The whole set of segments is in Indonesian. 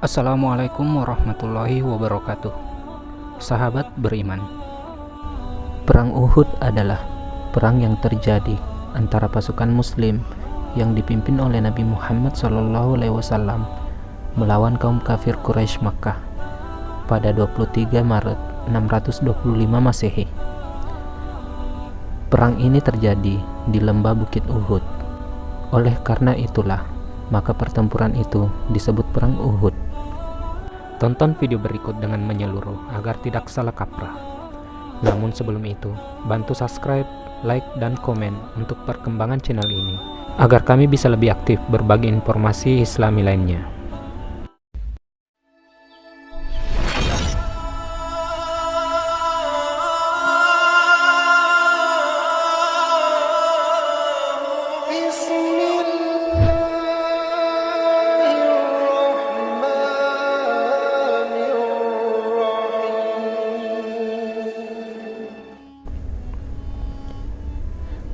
Assalamualaikum warahmatullahi wabarakatuh. Sahabat beriman, Perang Uhud adalah perang yang terjadi antara pasukan muslim yang dipimpin oleh Nabi Muhammad SAW melawan kaum kafir Quraisy Makkah pada 23 Maret 625 Masehi. Perang ini terjadi di lembah Bukit Uhud. Oleh karena itulah, maka pertempuran itu disebut Perang Uhud. Tonton video berikut dengan menyeluruh agar tidak salah kaprah. Namun sebelum itu, bantu subscribe, like, dan komen untuk perkembangan channel ini, agar kami bisa lebih aktif berbagi informasi Islami lainnya.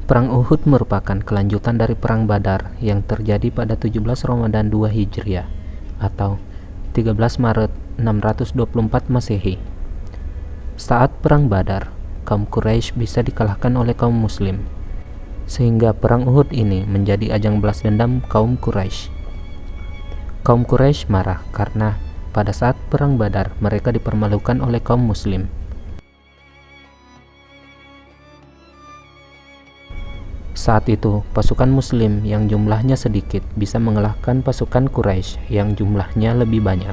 Perang Uhud merupakan kelanjutan dari Perang Badar yang terjadi pada 17 Ramadan 2 Hijriah atau 13 Maret 624 Masehi. Saat Perang Badar, kaum Quraisy bisa dikalahkan oleh kaum Muslim, sehingga Perang Uhud ini menjadi ajang balas dendam kaum Quraisy. Kaum Quraisy marah karena pada saat Perang Badar mereka dipermalukan oleh kaum Muslim. Saat itu, pasukan Muslim yang jumlahnya sedikit bisa mengalahkan pasukan Quraisy yang jumlahnya lebih banyak.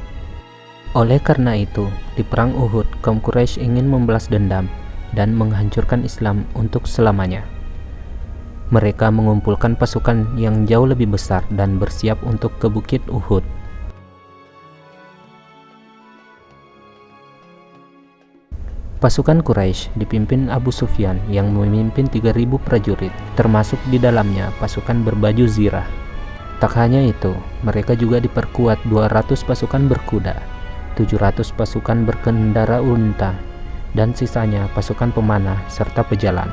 Oleh karena itu, di Perang Uhud, kaum Quraisy ingin membalas dendam dan menghancurkan Islam untuk selamanya. Mereka mengumpulkan pasukan yang jauh lebih besar dan bersiap untuk ke Bukit Uhud. Pasukan Quraisy dipimpin Abu Sufyan yang memimpin 3.000 prajurit, termasuk di dalamnya pasukan berbaju zirah. Tak hanya itu, mereka juga diperkuat 200 pasukan berkuda, 700 pasukan berkendara unta, dan sisanya pasukan pemanah serta pejalan.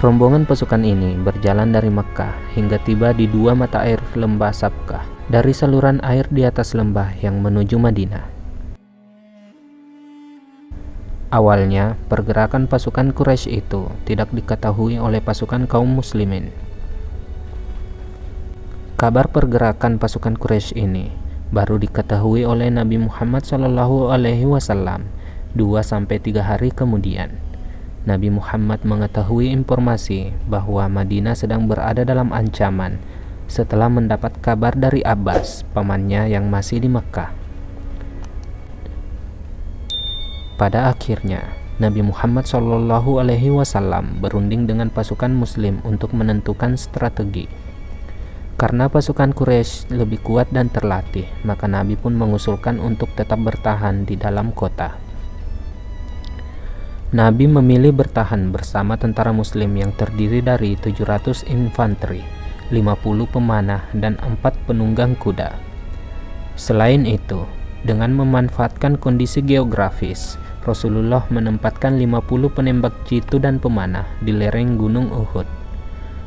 Rombongan pasukan ini berjalan dari Mekkah hingga tiba di dua mata air lembah Sabkah dari saluran air di atas lembah yang menuju Madinah. Awalnya, pergerakan pasukan Quraisy itu tidak diketahui oleh pasukan kaum muslimin. Kabar pergerakan pasukan Quraisy ini baru diketahui oleh Nabi Muhammad SAW 2-3 hari kemudian. Nabi Muhammad mengetahui informasi bahwa Madinah sedang berada dalam ancaman setelah mendapat kabar dari Abbas, pamannya yang masih di Mekkah. Pada akhirnya, Nabi Muhammad SAW berunding dengan pasukan Muslim untuk menentukan strategi. Karena pasukan Quraisy lebih kuat dan terlatih, maka Nabi pun mengusulkan untuk tetap bertahan di dalam kota. Nabi memilih bertahan bersama tentara Muslim yang terdiri dari 700 infanteri, 50 pemanah, dan 4 penunggang kuda. Selain itu, dengan memanfaatkan kondisi geografis, Rasulullah menempatkan 50 penembak jitu dan pemanah di lereng Gunung Uhud.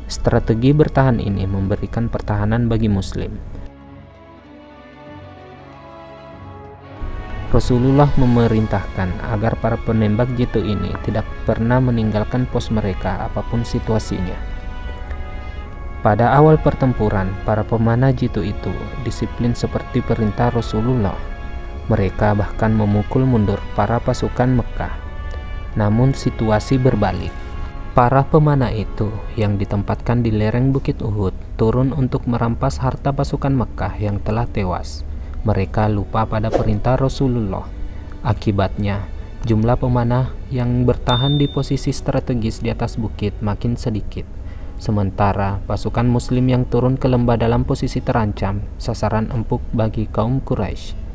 Strategi bertahan ini memberikan pertahanan bagi Muslim. Rasulullah memerintahkan agar para penembak jitu ini tidak pernah meninggalkan pos mereka apapun situasinya. Pada awal pertempuran, para pemanah jitu itu disiplin seperti perintah Rasulullah. Mereka bahkan memukul mundur para pasukan Mekkah. Namun situasi berbalik. Para pemanah itu yang ditempatkan di lereng Bukit Uhud turun untuk merampas harta pasukan Mekkah yang telah tewas. Mereka lupa pada perintah Rasulullah. Akibatnya, jumlah pemanah yang bertahan di posisi strategis di atas bukit makin sedikit. Sementara pasukan Muslim yang turun ke lembah dalam posisi terancam, sasaran empuk bagi kaum Quraisy.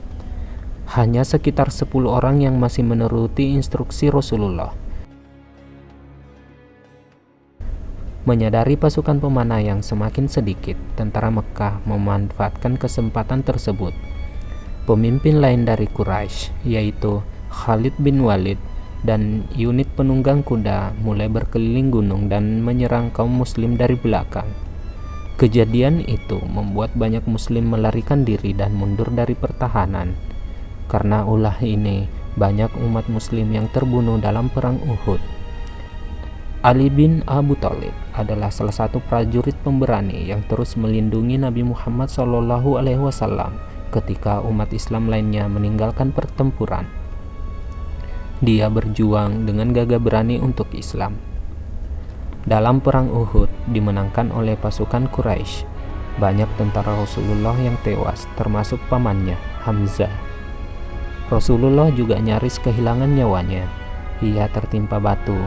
Hanya sekitar 10 orang yang masih menuruti instruksi Rasulullah. Menyadari pasukan pemanah yang semakin sedikit, tentara Mekkah memanfaatkan kesempatan tersebut. Pemimpin lain dari Quraisy, yaitu Khalid bin Walid dan unit penunggang kuda, mulai berkeliling gunung dan menyerang kaum muslim dari belakang. Kejadian itu membuat banyak muslim melarikan diri dan mundur dari pertahanan. Karena ulah ini, banyak umat muslim yang terbunuh dalam perang Uhud. Ali bin Abu Thalib adalah salah satu prajurit pemberani yang terus melindungi Nabi Muhammad SAW ketika umat Islam lainnya meninggalkan pertempuran. Dia berjuang dengan gagah berani untuk Islam. Dalam perang Uhud dimenangkan oleh pasukan Quraisy. Banyak tentara Rasulullah yang tewas, termasuk pamannya, Hamzah. Rasulullah juga nyaris kehilangan nyawanya. Ia tertimpa batu,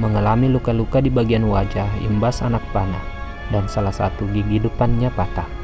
mengalami luka-luka di bagian wajah imbas anak panah, dan salah satu gigi depannya patah.